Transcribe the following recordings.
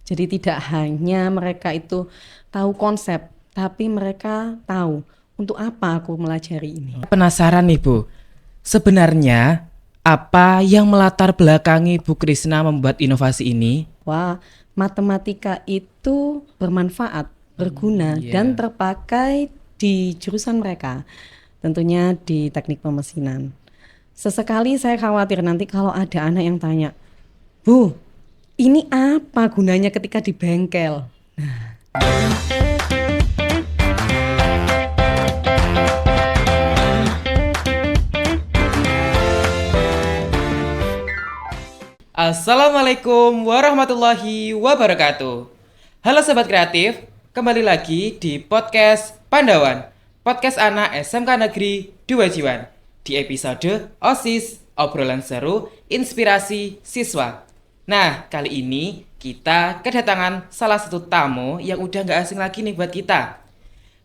Jadi tidak hanya mereka itu tahu konsep, tapi mereka tahu untuk apa aku melajari ini. Penasaran nih Bu, sebenarnya apa yang melatar belakangi Bu Krisna membuat inovasi ini? Wah, matematika itu bermanfaat, berguna, dan Iya. terpakai di jurusan mereka. Tentunya di teknik pemesinan. Sesekali saya khawatir nanti kalau ada anak yang tanya, Bu, ini apa gunanya ketika di bengkel? Assalamualaikum warahmatullahi wabarakatuh. Halo Sobat Kreatif, kembali lagi di podcast Pandawan, podcast anak SMK Negeri 2 Jiwan. Di episode OSIS, obrolan seru, inspirasi siswa. Nah, kali ini kita kedatangan salah satu tamu yang udah gak asing lagi nih buat kita.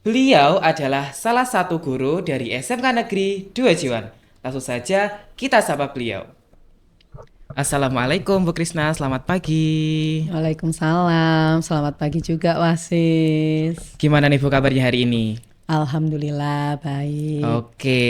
Beliau adalah salah satu guru dari SMK Negeri 2 Jiwan. Langsung saja kita sapa beliau. Assalamualaikum Bu Krisna, selamat pagi. Waalaikumsalam, selamat pagi juga Wasis. Gimana nih Bu kabarnya hari ini? Alhamdulillah baik. Oke,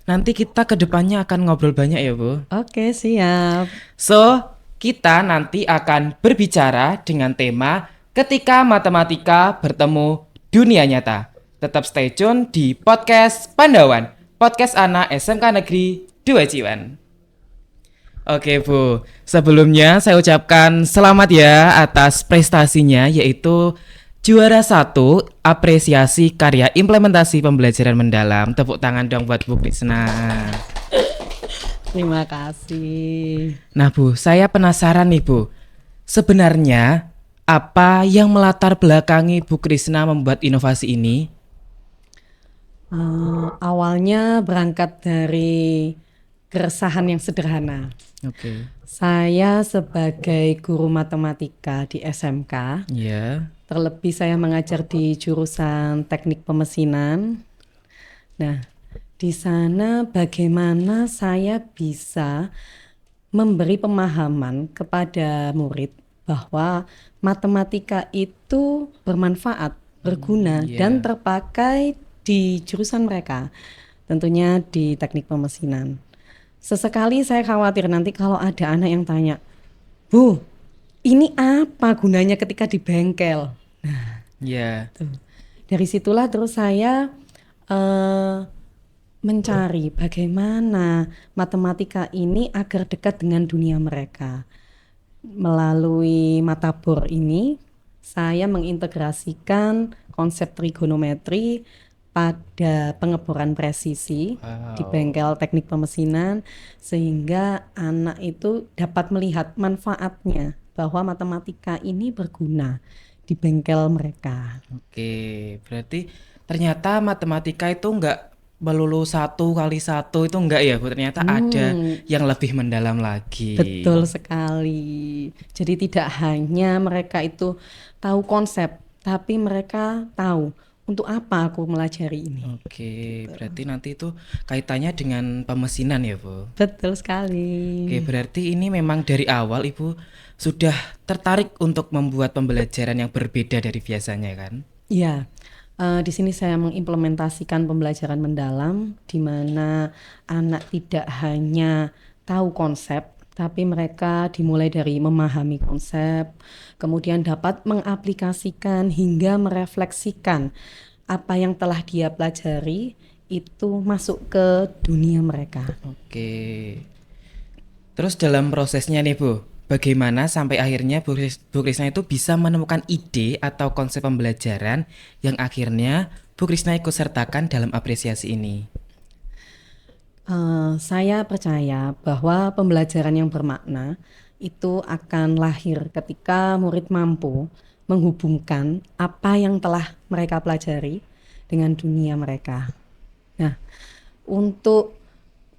nanti kita ke depannya akan ngobrol banyak ya Bu. Oke, siap. So, kita nanti akan berbicara dengan tema ketika matematika bertemu dunia nyata. Tetap stay tune di podcast Pandawan, podcast anak SMK Negeri 2 Jiwan. Oke Bu, sebelumnya saya ucapkan selamat ya atas prestasinya yaitu juara 1 apresiasi karya implementasi pembelajaran mendalam. Tepuk tangan dong buat Bu Krisna. Terima kasih. Nah Bu, saya penasaran nih Bu, sebenarnya apa yang melatar belakangi Bu Krisna membuat inovasi ini? Awalnya berangkat dari keresahan yang sederhana. Oke. Saya sebagai guru matematika di SMK, Ya. terlebih saya mengajar di jurusan teknik pemesinan. Nah, di sana bagaimana saya bisa memberi pemahaman kepada murid bahwa matematika itu bermanfaat, berguna, dan terpakai di jurusan mereka. Tentunya di teknik pemesinan. Sesekali saya khawatir nanti kalau ada anak yang tanya, Bu, ini apa gunanya ketika di bengkel? Ya. Tuh. Dari situlah terus saya mencari bagaimana matematika ini agar dekat dengan dunia mereka. Melalui Matabor ini, saya mengintegrasikan konsep trigonometri pada pengeboran presisi di bengkel teknik pemesinan sehingga anak itu dapat melihat manfaatnya bahwa matematika ini berguna di bengkel mereka. Oke, berarti ternyata matematika itu enggak melulu 1 kali 1 itu enggak ya Bu, ternyata ada yang lebih mendalam lagi. Betul sekali. Jadi tidak hanya mereka itu tahu konsep, tapi mereka tahu untuk apa aku melajari ini. Oke, berarti nanti itu kaitannya dengan pemesinan ya Bu. Betul sekali. Oke, berarti ini memang dari awal Ibu sudah tertarik untuk membuat pembelajaran yang berbeda dari biasanya kan? Ya, di sini saya mengimplementasikan pembelajaran mendalam di mana anak tidak hanya tahu konsep, tapi mereka dimulai dari memahami konsep, kemudian dapat mengaplikasikan hingga merefleksikan apa yang telah dia pelajari itu masuk ke dunia mereka. Oke. Terus dalam prosesnya nih Bu, bagaimana sampai akhirnya Bu Krisna itu bisa menemukan ide atau konsep pembelajaran yang akhirnya Bu Krisna ikut sertakan dalam apresiasi ini? Saya percaya bahwa pembelajaran yang bermakna itu akan lahir ketika murid mampu menghubungkan apa yang telah mereka pelajari dengan dunia mereka. Nah, untuk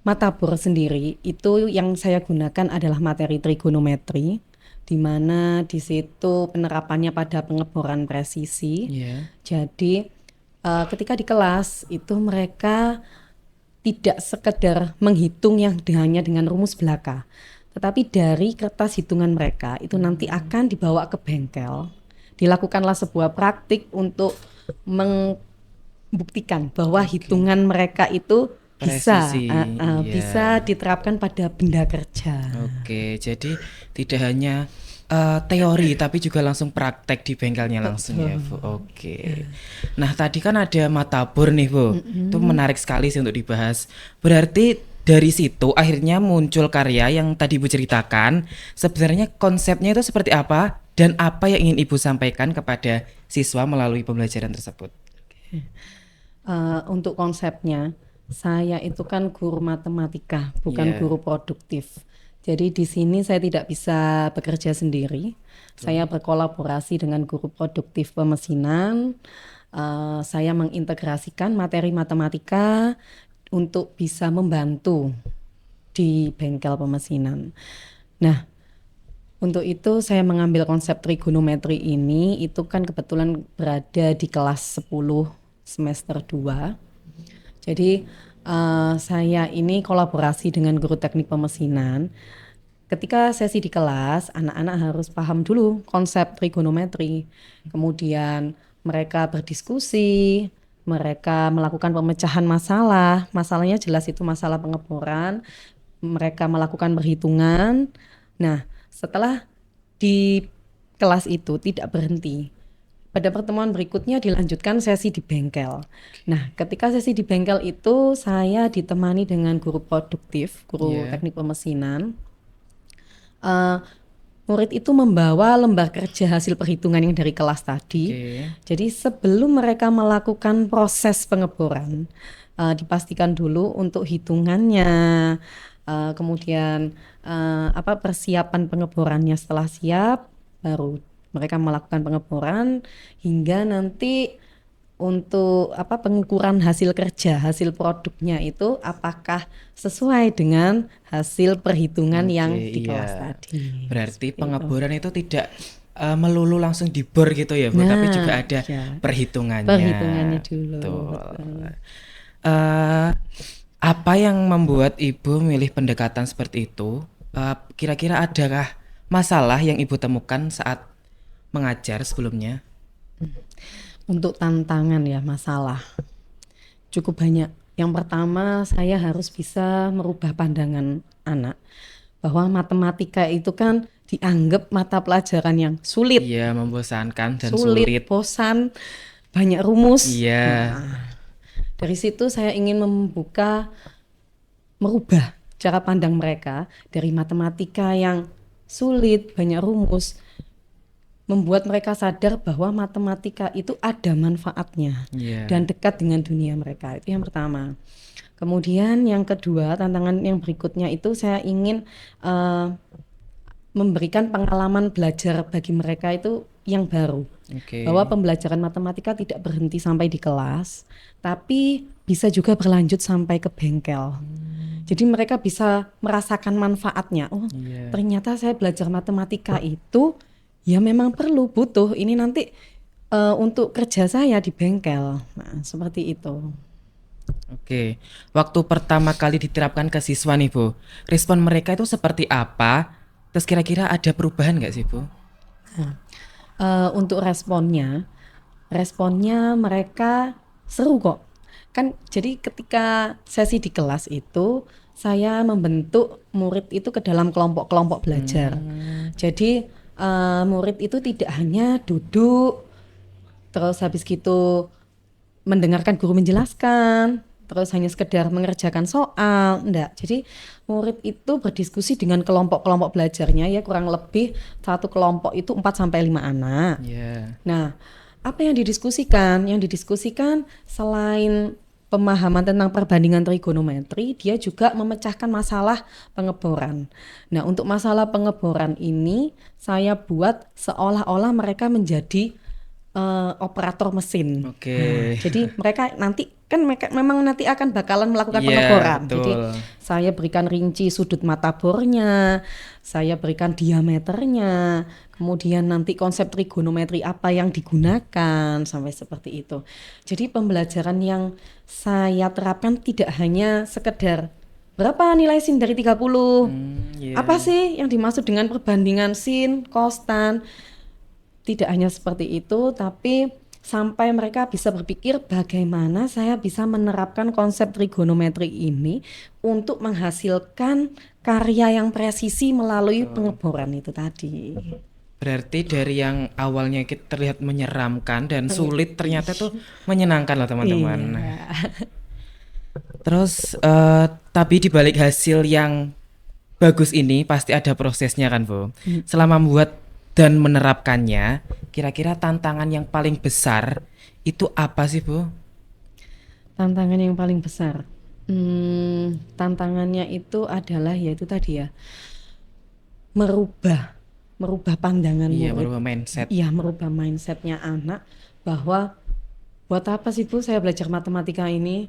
Matabor sendiri itu yang saya gunakan adalah materi trigonometri, di mana di situ penerapannya pada pengeboran presisi. Iya. Jadi ketika di kelas itu mereka tidak sekedar menghitung yang hanya dengan rumus belaka, Tetapi dari kertas hitungan mereka itu nanti akan dibawa ke bengkel. Dilakukanlah sebuah praktik untuk membuktikan bahwa hitungan mereka itu bisa Presisi, bisa iya. diterapkan pada benda kerja. Oke, jadi tidak hanya teori tapi juga langsung praktek di bengkelnya langsung ya, Bu. Oke. Nah, tadi kan ada matabor nih, Bu. Itu menarik sekali sih untuk dibahas. Berarti dari situ akhirnya muncul karya yang tadi Ibu ceritakan. Sebenarnya konsepnya itu seperti apa dan apa yang ingin Ibu sampaikan kepada siswa melalui pembelajaran tersebut? Untuk konsepnya, saya itu kan guru matematika, bukan Iya. guru produktif. Jadi di sini saya tidak bisa bekerja sendiri. Saya berkolaborasi dengan guru produktif pemesinan. Saya mengintegrasikan materi matematika untuk bisa membantu di bengkel pemesinan. Nah, untuk itu saya mengambil konsep trigonometri ini, itu kan kebetulan berada di kelas 10 semester 2. Jadi saya ini kolaborasi dengan guru teknik pemesinan. Ketika sesi di kelas, anak-anak harus paham dulu konsep trigonometri. Kemudian mereka berdiskusi, mereka melakukan pemecahan masalah. Masalahnya jelas itu masalah pengeboran. Mereka melakukan perhitungan. Nah, setelah di kelas itu tidak berhenti. Pada pertemuan berikutnya dilanjutkan sesi di bengkel. Nah, ketika sesi di bengkel itu saya ditemani dengan guru produktif, guru Iya. teknik pemesinan. Murid itu membawa lembar kerja hasil perhitungan yang dari kelas tadi. Oke. Jadi sebelum mereka melakukan proses pengeboran, dipastikan dulu untuk hitungannya, kemudian persiapan pengeborannya. Setelah siap, baru mereka melakukan pengeboran hingga nanti untuk pengukuran hasil kerja, hasil produknya itu apakah sesuai dengan hasil perhitungan yang Oke, di kelas iya. tadi. Berarti Seperti itu. pengeboran itu tidak melulu langsung dibor gitu ya, Bu, tapi juga ada iya. perhitungannya. Perhitungannya dulu. Betul. Apa yang membuat Ibu milih pendekatan seperti itu? Kira-kira adakah masalah yang Ibu temukan saat mengajar sebelumnya? Untuk tantangan ya, masalah cukup banyak. Yang pertama, saya harus bisa merubah pandangan anak bahwa matematika itu kan dianggap mata pelajaran yang sulit, Iya, membosankan dan sulit. bosan, banyak rumus. Iya. Dari situ saya ingin merubah cara pandang mereka dari matematika yang sulit, banyak rumus, membuat mereka sadar bahwa matematika itu ada manfaatnya Iya. dan dekat dengan dunia mereka. Itu yang pertama. Kemudian yang kedua, tantangan yang berikutnya itu saya ingin memberikan pengalaman belajar bagi mereka itu yang baru. Oke. Bahwa pembelajaran matematika tidak berhenti sampai di kelas, tapi bisa juga berlanjut sampai ke bengkel. Jadi mereka bisa merasakan manfaatnya. Oh, Iya. ternyata saya belajar matematika itu ya memang butuh. Ini nanti untuk kerja saya di bengkel. Nah, seperti itu. Oke, waktu pertama kali diterapkan ke siswa nih, Bu, respon mereka itu seperti apa? Terus kira-kira ada perubahan nggak sih, Bu? Untuk responnya mereka seru kok. Kan jadi ketika sesi di kelas itu saya membentuk murid itu ke dalam kelompok-kelompok belajar. Jadi murid itu tidak hanya duduk terus habis gitu mendengarkan guru menjelaskan, terus hanya sekedar mengerjakan soal, enggak. Jadi murid itu berdiskusi dengan kelompok-kelompok belajarnya ya, kurang lebih satu kelompok itu 4-5 anak. Iya. Nah, apa yang didiskusikan? Yang didiskusikan selain pemahaman tentang perbandingan trigonometri, dia juga memecahkan masalah pengeboran. Nah, untuk masalah pengeboran ini saya buat seolah-olah mereka menjadi operator mesin. Oke. Nah, jadi mereka nanti kan memang nanti akan bakalan melakukan Iya, pengeboran. betul. Jadi saya berikan rinci sudut mata bornya, saya berikan diameternya, kemudian nanti konsep trigonometri apa yang digunakan sampai seperti itu. Jadi pembelajaran yang saya terapkan tidak hanya sekedar berapa nilai sin dari 30? Iya. Apa sih yang dimaksud dengan perbandingan sin, kostan? Tidak hanya seperti itu, tapi sampai mereka bisa berpikir bagaimana saya bisa menerapkan konsep trigonometri ini untuk menghasilkan karya yang presisi melalui pengeboran itu tadi. Berarti dari yang awalnya terlihat menyeramkan dan sulit ternyata tuh menyenangkan loh teman-teman. Iya. Terus tapi di balik hasil yang bagus ini pasti ada prosesnya kan Bu. Selama membuat dan menerapkannya, kira-kira tantangan yang paling besar itu apa sih Bu? Tantangan yang paling besar. Tantangannya itu adalah yaitu tadi ya, merubah pandangan Iya, murid. merubah mindset. Iya, merubah mindsetnya anak bahwa buat apa sih Bu saya belajar matematika ini?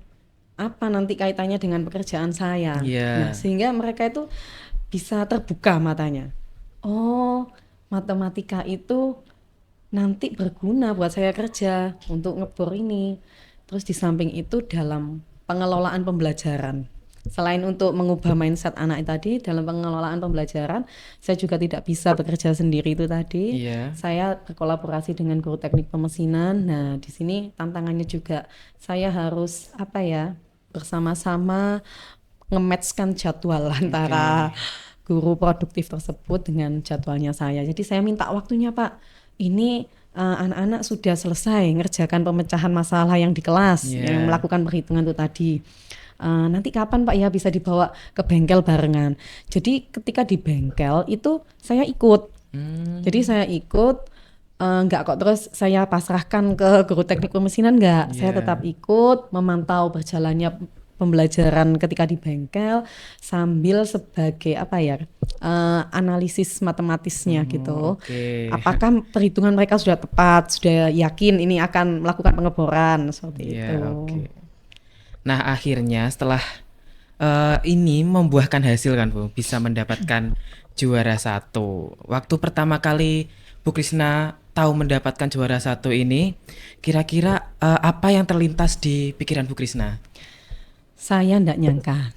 Apa nanti kaitannya dengan pekerjaan saya? Iya. Nah, sehingga mereka itu bisa terbuka matanya. Oh, matematika itu nanti berguna buat saya kerja untuk ngebor ini. Terus di samping itu dalam pengelolaan pembelajaran. Selain untuk mengubah mindset anak tadi dalam pengelolaan pembelajaran, saya juga tidak bisa bekerja sendiri itu tadi. Iya. Saya berkolaborasi dengan guru teknik pemesinan. Nah, di sini tantangannya juga saya harus apa ya, bersama-sama nge-match-kan jadwal antara guru produktif tersebut dengan jadwalnya saya. Jadi saya minta waktunya Pak, ini anak-anak sudah selesai ngerjakan pemecahan masalah yang di kelas, Iya. yang melakukan perhitungan itu tadi. Nanti kapan Pak ya bisa dibawa ke bengkel barengan. Jadi ketika di bengkel itu saya ikut. Jadi saya ikut, nggak kok terus saya pasrahkan ke guru teknik pemesinan, nggak. Saya Iya. tetap ikut memantau berjalannya pembelajaran ketika di bengkel sambil sebagai apa ya, analisis matematisnya gitu. Oke. Apakah perhitungan mereka sudah tepat, sudah yakin ini akan melakukan pengeboran seperti Iya, itu. oke. Nah, akhirnya setelah ini membuahkan hasil kan Bu, bisa mendapatkan juara 1. Waktu pertama kali Bu Krisna tahu mendapatkan juara 1 ini, kira-kira apa yang terlintas di pikiran Bu Krisna? Saya enggak nyangka.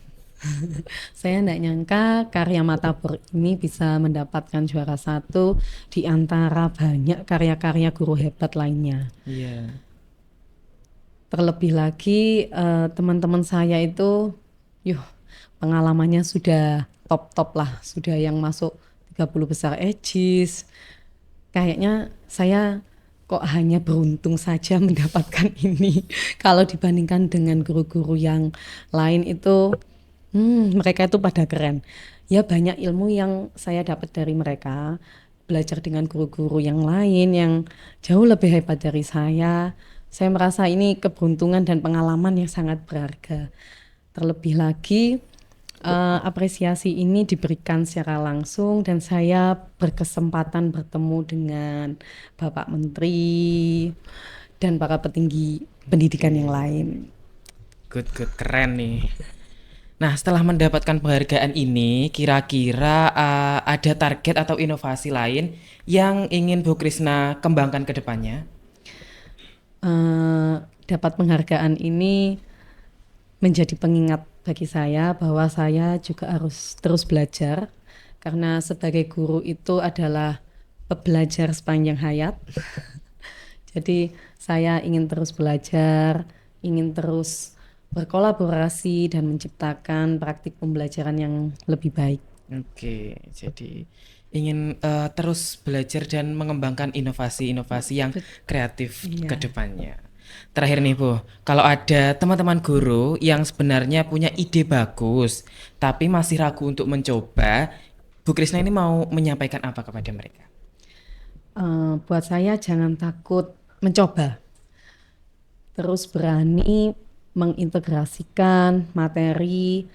Saya enggak nyangka karya Matabor ini bisa mendapatkan juara 1 di antara banyak karya-karya guru hebat lainnya. Iya. Terlebih lagi teman-teman saya itu pengalamannya sudah top-top lah, sudah yang masuk 30 besar EJIS. Kayaknya saya kok hanya beruntung saja mendapatkan ini. Kalau dibandingkan dengan guru-guru yang lain itu mereka itu pada keren. Ya banyak ilmu yang saya dapat dari mereka, belajar dengan guru-guru yang lain yang jauh lebih hebat dari saya. Saya merasa ini keberuntungan dan pengalaman yang sangat berharga. Terlebih lagi apresiasi ini diberikan secara langsung dan saya berkesempatan bertemu dengan Bapak Menteri dan para petinggi pendidikan yang lain. Good, keren nih. Nah, setelah mendapatkan penghargaan ini, kira-kira ada target atau inovasi lain yang ingin Bu Krisna kembangkan ke depannya? Dapat penghargaan ini menjadi pengingat bagi saya bahwa saya juga harus terus belajar karena sebagai guru itu adalah pembelajar sepanjang hayat. Jadi saya ingin terus belajar, ingin terus berkolaborasi dan menciptakan praktik pembelajaran yang lebih baik. Oke, jadi ingin terus belajar dan mengembangkan inovasi-inovasi yang kreatif ke depannya. Terakhir nih Bu, kalau ada teman-teman guru yang sebenarnya punya ide bagus tapi masih ragu untuk mencoba, Bu Krisna ini mau menyampaikan apa kepada mereka? Buat saya jangan takut mencoba, terus berani mengintegrasikan materi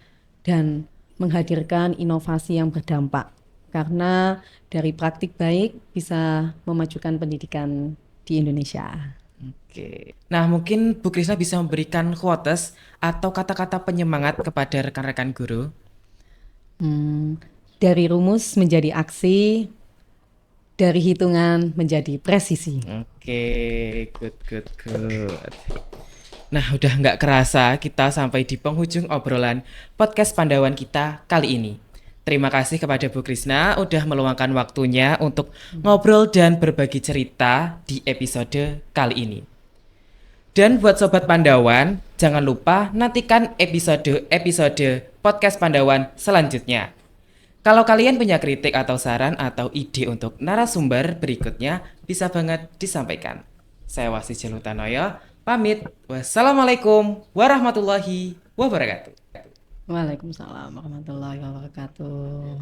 dan menghadirkan inovasi yang berdampak. Karena dari praktik baik bisa memajukan pendidikan di Indonesia. Oke. Nah, mungkin Bu Krisna bisa memberikan quotes atau kata-kata penyemangat kepada rekan-rekan guru. Dari rumus menjadi aksi, dari hitungan menjadi presisi. Oke, good. Nah, udah nggak kerasa kita sampai di penghujung obrolan podcast Pandawan kita kali ini. Terima kasih kepada Bu Krisna udah meluangkan waktunya untuk ngobrol dan berbagi cerita di episode kali ini. Dan buat Sobat Pandawan, jangan lupa nantikan episode podcast Pandawan selanjutnya. Kalau kalian punya kritik atau saran atau ide untuk narasumber berikutnya, bisa banget disampaikan. Saya Wasi Jelutanoyo, pamit. Wassalamualaikum warahmatullahi wabarakatuh. Waalaikumsalam warahmatullahi wabarakatuh.